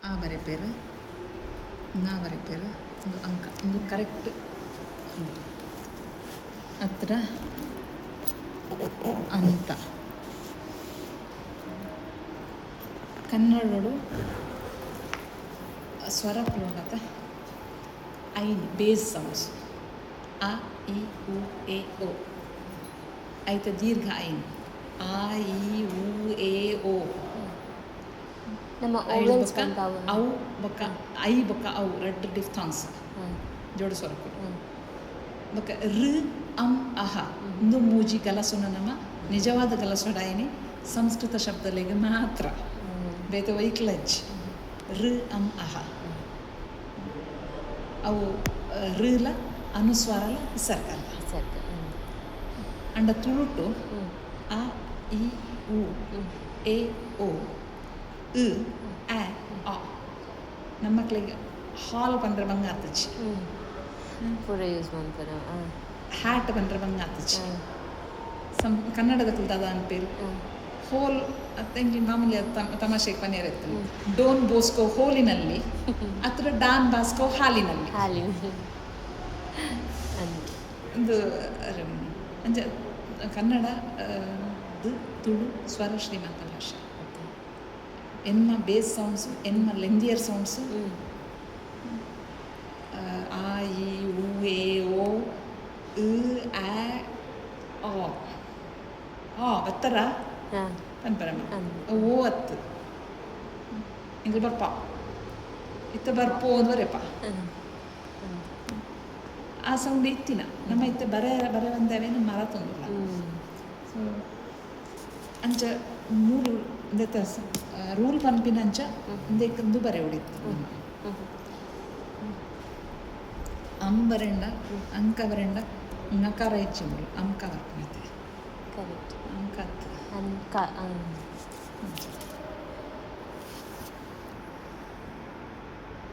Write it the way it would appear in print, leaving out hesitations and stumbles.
ಆ ಬರೆಪೇರು ನಾ ಬರೆಪೇರು ಒಂದು ಅಂಕ ಒಂದು ಕರೆಕ್ಟ್ ಹತ್ರ ಅಂತ ಕನ್ನಡಡು ಸ್ವರ ಪೂರ್ಣತ ಐನ್ ಬೇಸ್ ಸೌಂಡ್ಸ್ ಅ ಇ ಉ ಎ ಓ ಐತ ದೀರ್ಘ ಐನ್ ಆ ಇ ಉ ಎ ಓ ನಮ್ಮ ಐದು ಓವೆಲ್ಸ್ ಬೊಕ್ಕ ಬಂದಾವ ಅವು ಬೊಕ್ಕ ಐ ಬೊಕ್ಕ ಅವು ರೆಡ್ ಡಿಫ್ಥಾಂಗ್ಸ್ ಜೋಡು ಸ್ವರಕ್ಕೂ ಬೊಕ್ಕ ಋ ಅಂ ಅಹ ಇಂದು ಮೂಜಿ ಗಲಸುನ ನಮ್ಮ ನಿಜವಾದ ಗಲಸೊಡಾಯಿನಿ ಸಂಸ್ಕೃತ ಶಬ್ದಲೆಗೆ ಮಾತ್ರ ಬೇತೆ ವೈಕ್ಲಜ್ ಋ ಅಂ ಅಹ ಅವು ಋಲ ಅನುಸ್ವಾರಲ ವಿಸರ್ಗಲ್ಲ ಅಂಡ ತುಳುಟು ಅ ಇ ಉ ಎ ಓ ಇ ಆ ಆ ನಮ್ಮ ಮಕ್ಕಳಿಗೆ ಹಾಲ್ ಬಂದ್ರೆ ಬಂಗ ಆತಚ್ಚಿ ಪೂರ ಯೂಸ್ ಮಾಡ್ತಾರೆ ಹ್ಯಾಟ್ ಬಂದ್ರೆ ಬಂಗ ಆತಚ್ಚಿ ಕನ್ನಡದ ಕಲ್ತದ ಅನ್ಪೇರು ಹೋಲ್ ಅತ್ತಂಗಿ ಮಾಮೂಲಿ ತಮಾಷೆಗೆ ಪನ್ನೀರ್ ಇರ್ತದೆ ಡೋನ್ ಬೋಸ್ಕೋ ಹೋಲಿನಲ್ಲಿ ಅಥವಾ ಡಾನ್ ಬಾಸ್ಕೋ ಹಾಲಿನಲ್ಲಿ ಒಂದು ಅಂಚ ಕನ್ನಡ ತುಳು ಸ್ವರ ಶ್ರೀಮಂತ ಭಾಷೆ ಎನ್ಮ ಬೇಸ್ ಸೌಂಡ್ಸು ಎನ್ಮ ಲೆಂದಿಯರ್ ಸೌಂಡ್ಸು ಆ ಇ ಉ ಎ ಓ ಇ ಆ ಬತ್ತರ ಪನ್ಪರಮ್ಮ ಓ ಅತ್ತು ಇಂಗ್ಲು ಬರ್ಪ ಇತ್ತ ಬರ್ಪೋ ಅಂದ್ವರೆಪ್ಪ ಆ ಸೌಂಡ್ ಇತ್ತಿನ ನಮ್ಮ ಇತ್ತೆ ಬರೆ ಬಂದೇವೆ ನಮ್ಮ ಮರ ತಂದಿಲ್ಲ ಸೊ ಅಂಚ ಮೂರು ರೂಲ್ ಪನ್ಪಿನ ಅಂಚ ಇಂದೆಕ್ಕಂದು ಬರೆ ಹೊಡಿತು ಅಂಬರೆಂಡ ಅಂಕ ಬರೆಂಡ ನಕಾರ ಹೆಚ್ಚು ಅಂಕ ಬರ್ಪುತ್ತೆ ಅಂಕ ಅಂಕ